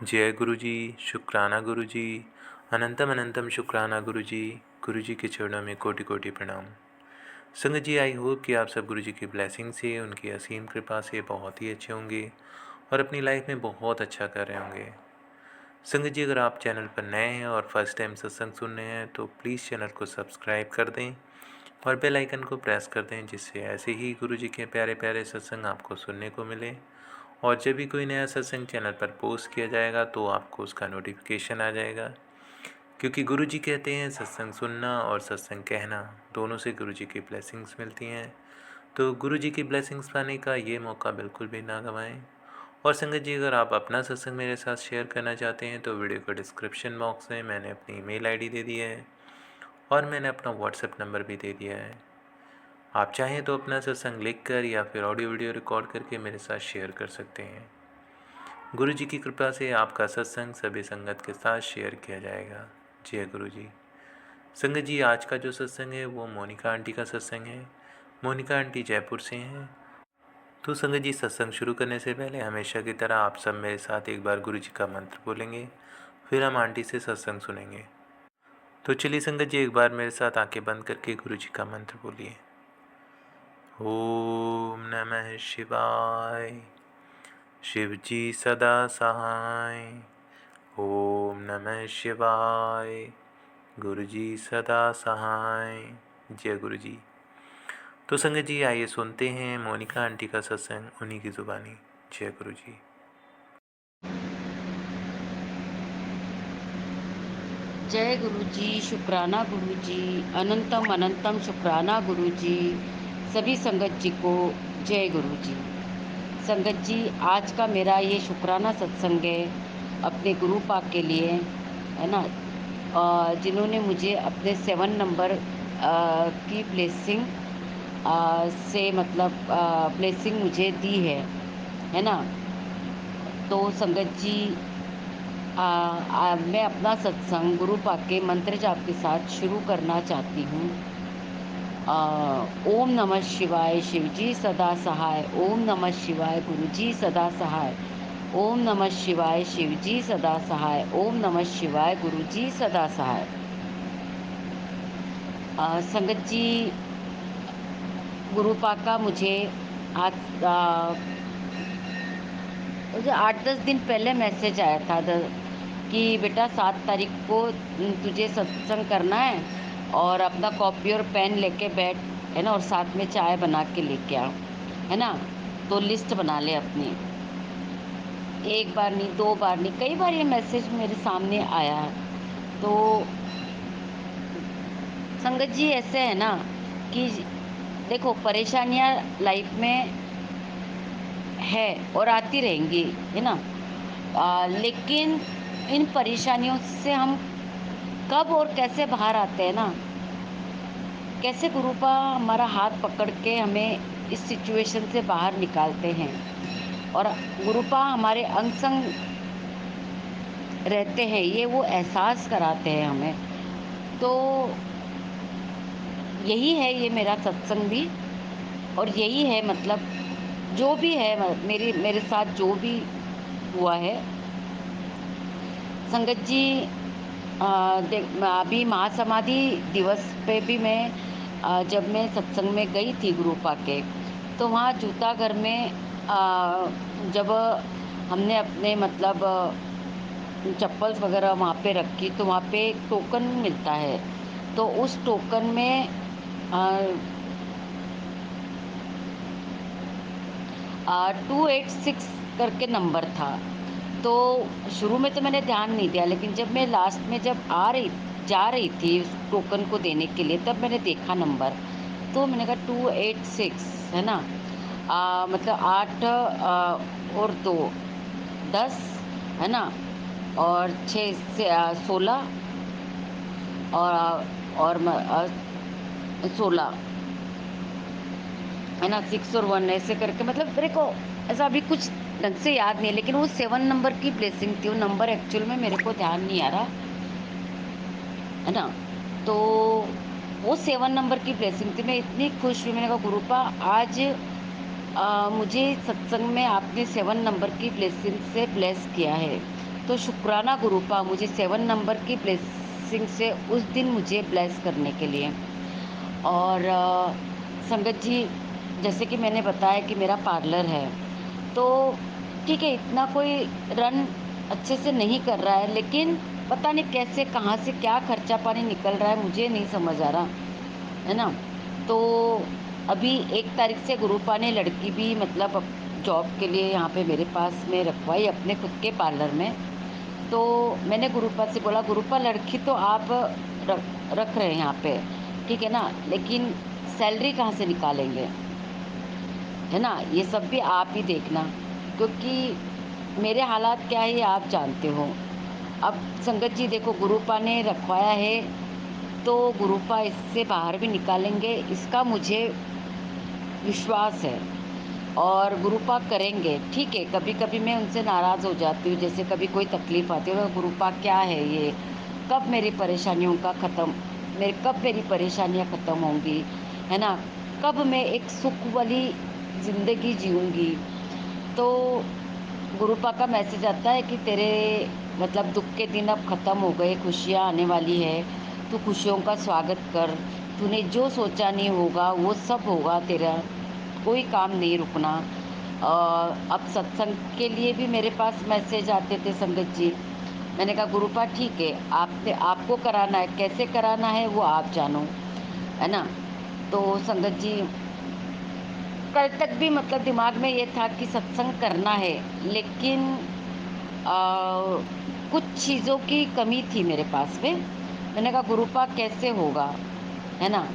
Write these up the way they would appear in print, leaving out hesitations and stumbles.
जय गुरु जी, शुक्राना गुरु जी, अनंतम अनंतम शुक्राना गुरु जी के चरणों में कोटि कोटि प्रणाम। संगत जी, आई होप कि आप सब गुरु जी की ब्लेसिंग से, उनकी असीम कृपा से बहुत ही अच्छे होंगे और अपनी लाइफ में बहुत अच्छा कर रहे होंगे। संगत जी, अगर आप चैनल पर नए हैं और फर्स्ट टाइम सत्संग सुन रहे हैं तो प्लीज़ चैनल को सब्सक्राइब कर दें और बेल आइकन को प्रेस कर दें, जिससे ऐसे ही गुरु जी के प्यारे प्यारे सत्संग आपको सुनने को मिले। और जब भी कोई नया सत्संग चैनल पर पोस्ट किया जाएगा तो आपको उसका नोटिफिकेशन आ जाएगा, क्योंकि गुरु जी कहते हैं सत्संग सुनना और सत्संग कहना दोनों से गुरु जी की ब्लेसिंग्स मिलती हैं। तो गुरु जी की ब्लेसिंग्स पाने का ये मौका बिल्कुल भी ना गंवाएं। और संगत जी, अगर आप अपना सत्संग मेरे साथ शेयर करना चाहते हैं तो वीडियो को डिस्क्रिप्शन बॉक्स में मैंने अपनी ईमेल आईडी दे दी है और मैंने अपना व्हाट्सएप नंबर भी दे दिया है। आप चाहें तो अपना सत्संग लिख कर या फिर ऑडियो वीडियो रिकॉर्ड करके मेरे साथ शेयर कर सकते हैं। गुरु जी की कृपा से आपका सत्संग सभी संगत के साथ शेयर किया जाएगा। जय गुरु जी। संगत जी, आज का जो सत्संग है वो मोनिका आंटी का सत्संग है। मोनिका आंटी जयपुर से हैं। तो संगत जी, सत्संग शुरू करने से पहले हमेशा की तरह आप सब मेरे साथ एक बार गुरु जी का मंत्र बोलेंगे, फिर हम आंटी से सत्संग सुनेंगे। तो चलिए संगत जी, एक बार मेरे साथ आंखें बंद करके गुरु जी का मंत्र बोलिए। ओम नमः शिवाय। शिव जी सदा सहाय। ओम नमः शिवाय। गुरु जी सदा सहाय। जय गुरु जी। तो संगत जी, आइए सुनते हैं मोनिका आंटी का सत्संग उन्हीं की जुबानी। जय गुरु जी। जय गुरु जी, शुक्राना गुरु जी, अनंतम अनंतम शुक्राना गुरु जी, सभी संगत जी को जय गुरु जी। संगत जी, आज का मेरा ये शुक्राना सत्संग है अपने गुरु पाक के लिए, है ना, जिन्होंने मुझे अपने 7 नंबर की ब्लेसिंग से मतलब ब्लेसिंग मुझे दी है ना। तो संगत जी, मैं अपना सत्संग गुरु पाक के मंत्र जाप के साथ शुरू करना चाहती हूँ। ओम नमः शिवाय, शिवजी सदा सहाय। ओम नमः शिवाय, गुरुजी सदा सहाय। ओम नमः शिवाय, शिवजी सदा सहाय। ओम नमः शिवाय, गुरुजी सदा सहाय। संगत जी, गुरु पाक का मुझे आज मुझे 8-10 दिन पहले मैसेज आया था कि बेटा 7 तारीख को तुझे सत्संग करना है और अपना कॉपी और पेन लेके बैठ, है ना, और साथ में चाय बना के लेके आ, है ना। तो लिस्ट बना ले अपनी। एक बार नहीं, 2 बार नहीं, कई बार ये मैसेज मेरे सामने आया है। तो संगत जी, ऐसे है ना कि देखो, परेशानियाँ लाइफ में है और आती रहेंगी, है ना। लेकिन इन परेशानियों से हम कब और कैसे बाहर आते हैं ना, कैसे गुरुपा हमारा हाथ पकड़ के हमें इस सिचुएशन से बाहर निकालते हैं और गुरुपा हमारे अंग संग रहते हैं, ये वो एहसास कराते हैं हमें। तो यही है ये मेरा सत्संग भी, और यही है मतलब जो भी है मेरे साथ जो भी हुआ है। संगत जी, अभी महासमाधि दिवस पे भी मैं जब मैं सत्संग में गई थी गुरुपा के, तो वहाँ जूता घर में जब हमने अपने मतलब चप्पल्स वगैरह वहाँ पे रखी, तो वहाँ पे एक टोकन मिलता है। तो उस टोकन में 286 करके नंबर था। तो शुरू में तो मैंने ध्यान नहीं दिया, लेकिन जब मैं लास्ट में जब जा रही थी उस टोकन को देने के लिए, तब मैंने देखा नंबर। तो मैंने कहा 286, है ना। मतलब 8 और 2 10, है ना, और 6 से 16 और 16, है ना, 6 और 1 ऐसे करके, मतलब मेरे को ऐसा अभी कुछ ढंग से याद नहीं है, लेकिन वो 7 नंबर की ब्लेसिंग थी। वो नंबर एक्चुअल में मेरे को ध्यान नहीं आ रहा, है ना। तो वो 7 नंबर की ब्लेसिंग थी। मैं इतनी खुश हुई, मैंने कहा गुरुपा आज मुझे सत्संग में आपने 7 नंबर की ब्लेसिंग से ब्लेस किया है। तो शुक्राना गुरुपा मुझे 7 नंबर की ब्लेसिंग से उस दिन मुझे ब्लेस करने के लिए। और संगत जी, जैसे कि मैंने बताया कि मेरा पार्लर है, तो ठीक है, इतना कोई रन अच्छे से नहीं कर रहा है, लेकिन पता नहीं कैसे कहाँ से क्या खर्चा पानी निकल रहा है, मुझे नहीं समझ आ रहा है ना। तो अभी 1 तारीख से गुरुपा ने लड़की भी मतलब जॉब के लिए यहाँ पे मेरे पास में रखवाई अपने खुद के पार्लर में। तो मैंने गुरुपा से बोला, गुरुपा लड़की तो आप रख रहे हैं यहाँ पे, ठीक है ना, लेकिन सैलरी कहाँ से निकालेंगे, है ना, ये सब भी आप ही देखना, क्योंकि मेरे हालात क्या है ये आप जानते हो। अब संगत जी देखो, गुरुपा ने रखवाया है तो गुरुपा इससे बाहर भी निकालेंगे, इसका मुझे विश्वास है। और गुरुपा करेंगे, ठीक है, कभी कभी मैं उनसे नाराज़ हो जाती हूँ, जैसे कभी कोई तकलीफ़ आती है, गुरुपा क्या है ये, कब मेरी परेशानियों का ख़त्म, कब मेरी परेशानियाँ ख़त्म होंगी, है ना, कब मैं एक सुख वाली ज़िंदगी जीऊँगी। तो गुरुपा का मैसेज आता है कि तेरे मतलब दुख के दिन अब ख़त्म हो गए, खुशियाँ आने वाली है, तू खुशियों का स्वागत कर, तूने जो सोचा नहीं होगा वो सब होगा तेरा, कोई काम नहीं रुकना। अब सत्संग के लिए भी मेरे पास मैसेज आते थे संगत जी। मैंने कहा गुरुपा ठीक है, आपने आपको कराना है, कैसे कराना है वो आप जानो, है ना। तो संगत जी, कल तक भी मतलब दिमाग में ये था कि सत्संग करना है, लेकिन कुछ चीज़ों की कमी थी मेरे पास में। मैंने कहा गुरुपा कैसे होगा, है ना।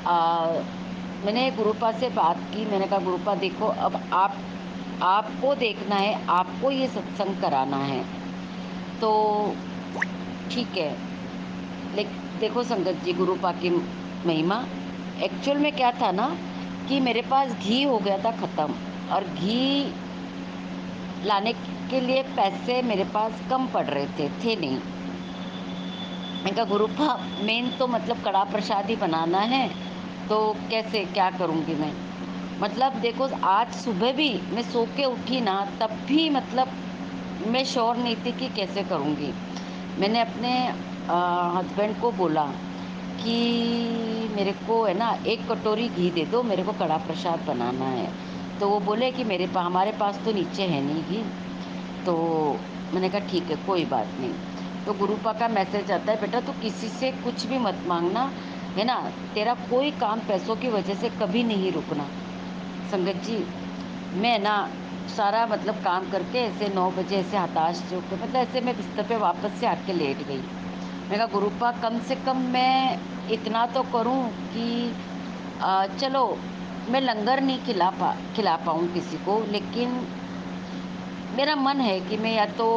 अ, मैंने गुरुपा से बात की, मैंने कहा गुरुपा देखो, अब आपको देखना है, आपको ये सत्संग कराना है, तो ठीक है। लेक देखो संगत जी, गुरुपा की महिमा, एक्चुअल में क्या था ना कि मेरे पास घी हो गया था ख़त्म, और घी लाने के लिए पैसे मेरे पास कम पड़ रहे थे नहीं। मैंने कहा गुरुपा मेन तो मतलब कड़ा प्रसाद ही बनाना है, तो कैसे क्या करूँगी मैं। मतलब देखो, आज सुबह भी मैं सो के उठी ना, तब भी मतलब मैं श्योर नहीं थी कि कैसे करूँगी। मैंने अपने हस्बैंड को बोला कि मेरे को है ना 1 कटोरी घी दे दो, मेरे को कड़ा प्रसाद बनाना है। तो वो बोले कि हमारे पास तो नीचे है नहीं घी। तो मैंने कहा ठीक है, कोई बात नहीं। तो गुरुपा का मैसेज आता है, बेटा तू किसी से कुछ भी मत मांगना, है ना, तेरा कोई काम पैसों की वजह से कभी नहीं रुकना। संगत जी, मैं ना सारा मतलब काम करके ऐसे 9 बजे ऐसे हताश हो के मतलब ऐसे मैं बिस्तर पे वापस से आके लेट गई। मैंने कहा गुरुपा कम से कम मैं इतना तो करूं कि चलो मैं लंगर नहीं खिला पाऊँ किसी को, लेकिन मेरा मन है कि मैं या तो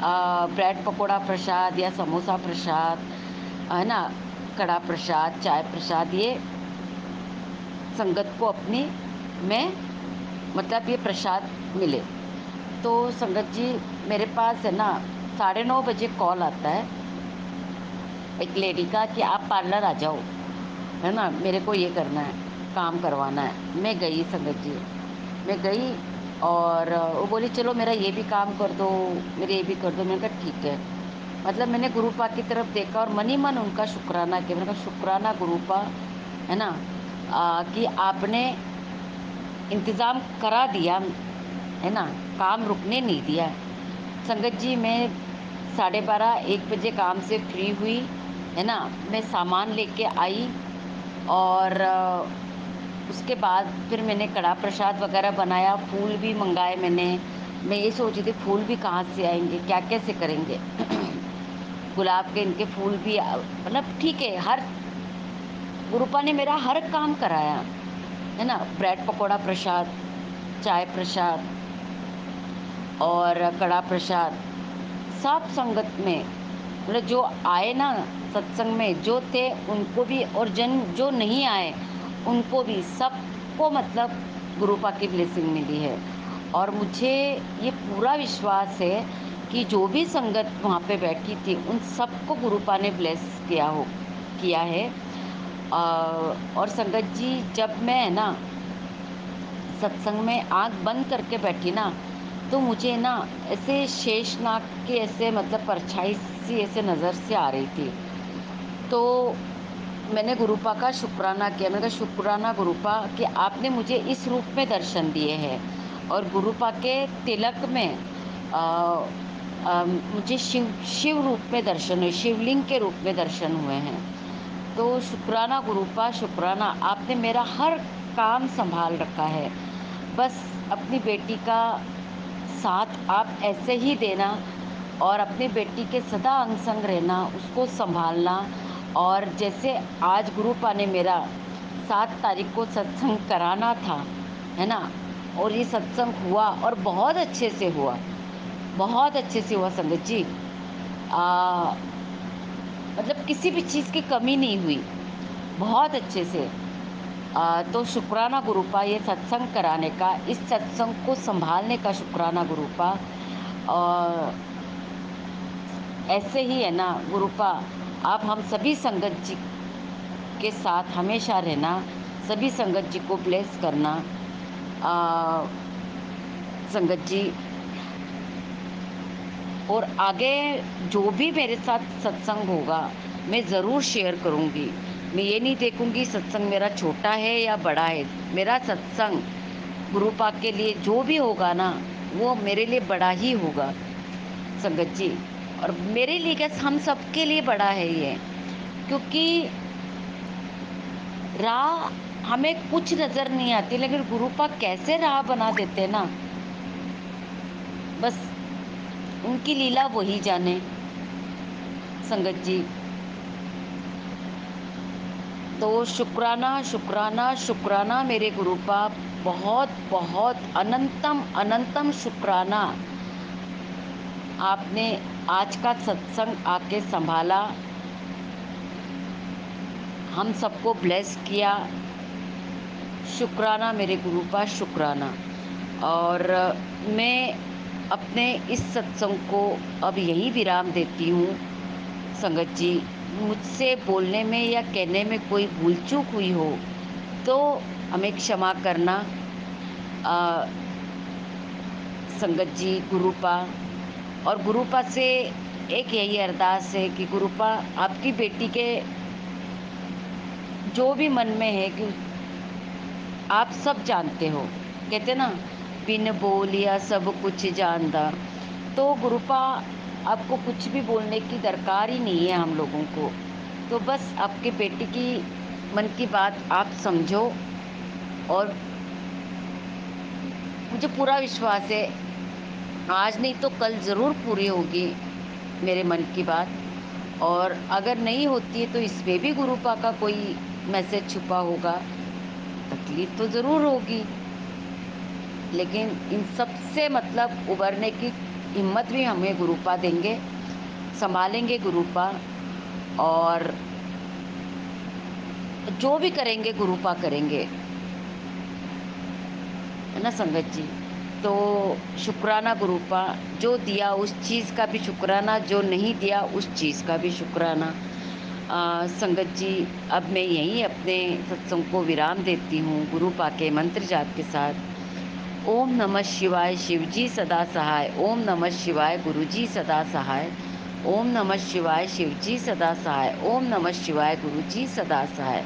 ब्रेड पकोड़ा प्रसाद या समोसा प्रसाद, है ना, कड़ा प्रसाद, चाय प्रसाद, ये संगत को अपनी मैं मतलब ये प्रसाद मिले। तो संगत जी, मेरे पास है ना 9:30 बजे कॉल आता है एक लेडी का कि आप पार्लर आ जाओ, है ना, मेरे को ये करना है, काम करवाना है। मैं गई संगत जी, मैं गई, और वो बोली चलो मेरा ये भी काम कर दो, मेरे ये भी कर दो। मैंने कहा ठीक है। मतलब मैंने गुरुपा की तरफ देखा और मन ही मन उनका शुक्राना किया। मैंने कहा शुक्राना गुरुपा, है ना, कि आपने इंतज़ाम करा दिया, है ना, काम रुकने नहीं दिया। संगत जी, मैं 12:30-1 बजे काम से फ्री हुई, है ना, मैं सामान लेके आई, और उसके बाद फिर मैंने कड़ा प्रसाद वगैरह बनाया, फूल भी मंगाए मैंने। मैं ये सोच रही थी फूल भी कहाँ से आएँगे, क्या कैसे करेंगे। गुलाब के इनके फूल भी मतलब ठीक है, हर गुरुपा ने मेरा हर काम कराया, है ना, ब्रेड पकोड़ा प्रसाद, चाय प्रसाद और कड़ा प्रसाद, सब संगत में मतलब जो आए ना सत्संग में, जो थे उनको भी, और जो नहीं आए उनको भी, सबको मतलब गुरुपा की ब्लेसिंग मिली है। और मुझे ये पूरा विश्वास है कि जो भी संगत वहाँ पे बैठी थी उन सबको गुरुपा ने ब्लेस किया है। और संगत जी, जब मैं है ना सत्संग में आँख बंद करके बैठी ना, तो मुझे ना ऐसे शेषनाग की ऐसे मतलब परछाई सी ऐसे नज़र से आ रही थी। तो मैंने गुरुपा का शुक्राना किया। मैंने कहा शुक्राना गुरुपा कि आपने मुझे इस रूप में दर्शन दिए हैं और गुरुपा के तिलक में मुझे शिव रूप में दर्शन हुए, शिवलिंग के रूप में दर्शन हुए हैं। तो शुक्राना गुरुपा शुक्राना, आपने मेरा हर काम संभाल रखा है। बस अपनी बेटी का साथ आप ऐसे ही देना और अपनी बेटी के सदा अंग संग रहना, उसको संभालना। और जैसे आज गुरुपा ने मेरा 7 तारीख को सत्संग कराना था, है ना? और ये सत्संग हुआ और बहुत अच्छे से हुआ, बहुत अच्छे से हुआ संगत जी। मतलब किसी भी चीज़ की कमी नहीं हुई, बहुत अच्छे से। तो शुक्राना गुरुपा ये सत्संग कराने का, इस सत्संग को संभालने का शुक्राना गुरुपा। और ऐसे ही है ना गुरुपा, आप हम सभी संगत जी के साथ हमेशा रहना, सभी संगत जी को ब्लेस करना। संगत जी, और आगे जो भी मेरे साथ सत्संग होगा मैं ज़रूर शेयर करूँगी। मैं ये नहीं देखूँगी सत्संग मेरा छोटा है या बड़ा है। मेरा सत्संग गुरुपा के लिए जो भी होगा ना, वो मेरे लिए बड़ा ही होगा संगत जी। और मेरे लिए क्या, हम सबके लिए बड़ा है ये। क्योंकि राह हमें कुछ नज़र नहीं आती, लेकिन गुरुपा कैसे राह बना देते ना, बस उनकी लीला वही जाने संगत जी। तो शुक्राना शुक्राना शुक्राना मेरे गुरुपा, बहुत बहुत अनंतम अनंतम शुक्राना। आपने आज का सत्संग आके संभाला, हम सबको ब्लेस किया। शुक्राना मेरे गुरुपा शुक्राना। और मैं अपने इस सत्संग को अब यहीं विराम देती हूँ संगत जी। मुझसे बोलने में या कहने में कोई भूल चूक हुई हो तो हमें क्षमा करना संगत जी। गुरुपा और गुरुपा से एक यही अरदास है कि गुरुपा आपकी बेटी के जो भी मन में है कि आप सब जानते हो, कहते ना बिन बोलिया सब कुछ जानदा। तो गुरुपा आपको कुछ भी बोलने की दरकार ही नहीं है हम लोगों को। तो बस आपके बेटी की मन की बात आप समझो और मुझे पूरा विश्वास है आज नहीं तो कल ज़रूर पूरी होगी मेरे मन की बात। और अगर नहीं होती है तो इसमें भी गुरुपा का कोई मैसेज छुपा होगा। तकलीफ़ तो ज़रूर होगी, लेकिन इन सब से मतलब उबरने की हिम्मत भी हमें गुरुपा देंगे, संभालेंगे गुरुपा। और जो भी करेंगे गुरुपा करेंगे, है ना संगत जी। तो शुक्राना गुरुपा, जो दिया उस चीज़ का भी शुक्राना, जो नहीं दिया उस चीज़ का भी शुक्राना। संगत जी, अब मैं यहीं अपने सत्संग को विराम देती हूँ गुरुपा के मंत्र जाप के साथ। ओम नमः शिवाय शिवजी सदा सहाय, ओम नमः शिवाय गुरुजी सदा सहाय, ओम नमः शिवाय शिवजी सदा सहाय, ओम नमः शिवाय गुरुजी सदा सहाय।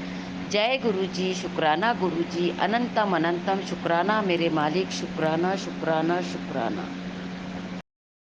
जय गुरुजी, शुक्राना गुरुजी, अनंतम अनंतम शुक्राना मेरे मालिक, शुक्राना शुक्राना शुक्राना।